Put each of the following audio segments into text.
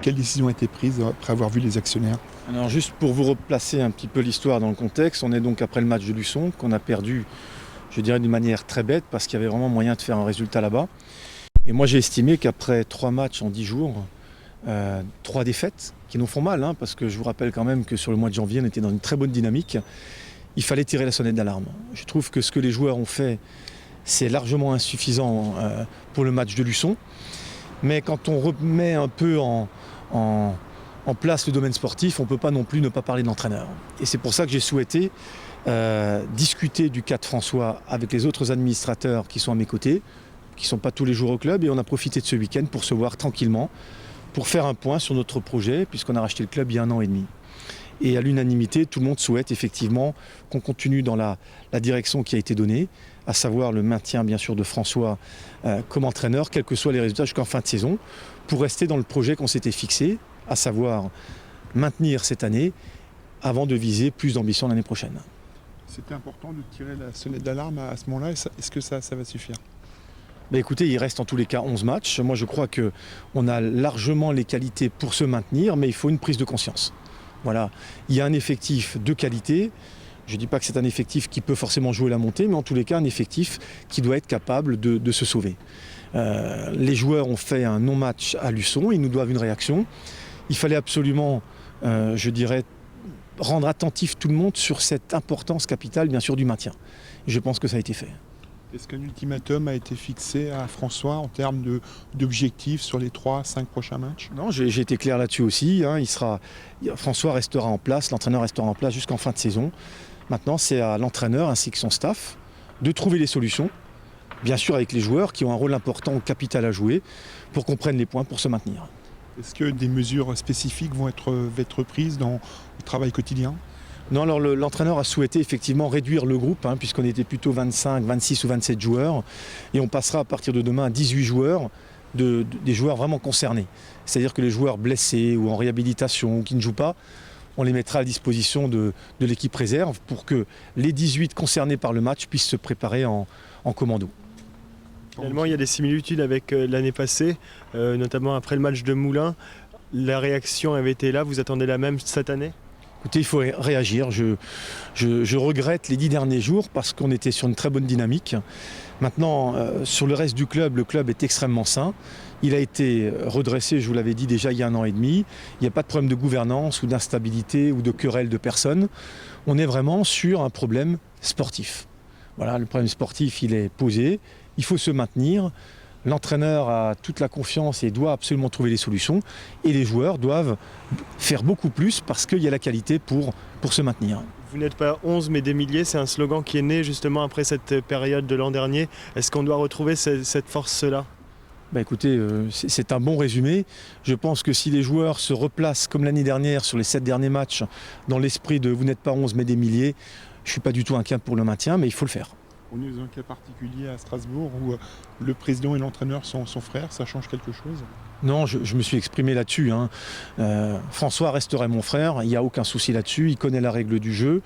Quelle décision a été prise après avoir vu les actionnaires? Alors juste pour vous replacer un petit peu l'histoire dans le contexte, on est donc après le match de Luçon qu'on a perdu, je dirais d'une manière très bête parce qu'il y avait vraiment moyen de faire un résultat là-bas. Et moi j'ai estimé qu'après 3 matchs en 10 jours, 3 défaites qui nous font mal, parce que je vous rappelle quand même que sur le mois de janvier on était dans une très bonne dynamique, il fallait tirer la sonnette d'alarme. Je trouve que ce que les joueurs ont fait, c'est largement insuffisant pour le match de Luçon. Mais quand on remet un peu en place le domaine sportif, on ne peut pas non plus ne pas parler de l'entraîneur. Et c'est pour ça que j'ai souhaité discuter du cas de François avec les autres administrateurs qui sont à mes côtés, qui ne sont pas tous les jours au club, et on a profité de ce week-end pour se voir tranquillement, pour faire un point sur notre projet, puisqu'on a racheté le club il y a 1 an et demi. Et à l'unanimité, tout le monde souhaite effectivement qu'on continue dans la direction qui a été donnée, à savoir le maintien bien sûr de François comme entraîneur, quels que soient les résultats jusqu'en fin de saison, pour rester dans le projet qu'on s'était fixé, à savoir maintenir cette année avant de viser plus d'ambition l'année prochaine. C'était important de tirer la sonnette d'alarme à ce moment-là. Est-ce que ça va suffire? Écoutez, il reste en tous les cas 11 matchs. Moi je crois qu'on a largement les qualités pour se maintenir, mais il faut une prise de conscience. Voilà, il y a un effectif de qualité. Je ne dis pas que c'est un effectif qui peut forcément jouer la montée, mais en tous les cas un effectif qui doit être capable de se sauver. Les joueurs ont fait un non-match à Luçon, ils nous doivent une réaction. Il fallait absolument, je dirais, rendre attentif tout le monde sur cette importance capitale, bien sûr, du maintien. Et je pense que ça a été fait. Est-ce qu'un ultimatum a été fixé à François en termes d'objectifs sur les 3-5 prochains matchs? Non, j'ai été clair là-dessus aussi. François restera en place, l'entraîneur restera en place jusqu'en fin de saison. Maintenant, c'est à l'entraîneur ainsi que son staff de trouver les solutions, bien sûr avec les joueurs qui ont un rôle important, capital à jouer, pour qu'on prenne les points pour se maintenir. Est-ce que des mesures spécifiques vont être prises dans le travail quotidien? Non, alors l'entraîneur a souhaité effectivement réduire le groupe, puisqu'on était plutôt 25, 26 ou 27 joueurs, et on passera à partir de demain à 18 joueurs, des joueurs vraiment concernés. C'est-à-dire que les joueurs blessés ou en réhabilitation ou qui ne jouent pas, on les mettra à disposition de l'équipe réserve pour que les 18 concernés par le match puissent se préparer en commando. Finalement, il y a des similitudes avec l'année passée, notamment après le match de Moulins. La réaction avait été là, vous attendez la même cette année? Écoutez, il faut réagir. Je regrette les 10 derniers jours parce qu'on était sur une très bonne dynamique. Maintenant, sur le reste du club, le club est extrêmement sain. Il a été redressé, je vous l'avais dit déjà il y a 1 an et demi. Il n'y a pas de problème de gouvernance ou d'instabilité ou de querelle de personnes. On est vraiment sur un problème sportif. Voilà, le problème sportif, il est posé. Il faut se maintenir. L'entraîneur a toute la confiance et doit absolument trouver les solutions. Et les joueurs doivent faire beaucoup plus parce qu'il y a la qualité pour se maintenir. Vous n'êtes pas 11 mais des milliers, c'est un slogan qui est né justement après cette période de l'an dernier. Est-ce qu'on doit retrouver cette force-là? Écoutez, c'est un bon résumé. Je pense que si les joueurs se replacent comme l'année dernière sur les 7 derniers matchs dans l'esprit de vous n'êtes pas 11 mais des milliers, je ne suis pas du tout inquiet pour le maintien, mais il faut le faire. On est dans un cas particulier à Strasbourg où le président et l'entraîneur sont frères, ça change quelque chose? Non, je me suis exprimé là-dessus. François resterait mon frère, il n'y a aucun souci là-dessus, il connaît la règle du jeu.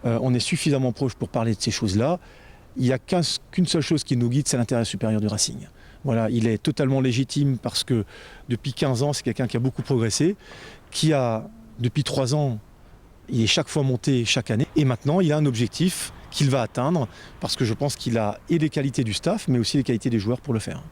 On est suffisamment proche pour parler de ces choses-là. Il n'y a qu'une seule chose qui nous guide, c'est l'intérêt supérieur du Racing. Voilà, il est totalement légitime parce que depuis 15 ans, c'est quelqu'un qui a beaucoup progressé, qui a, depuis 3 ans, il est chaque fois monté chaque année. Et maintenant, il a un objectif qu'il va atteindre parce que je pense qu'il a et les qualités du staff, mais aussi les qualités des joueurs pour le faire.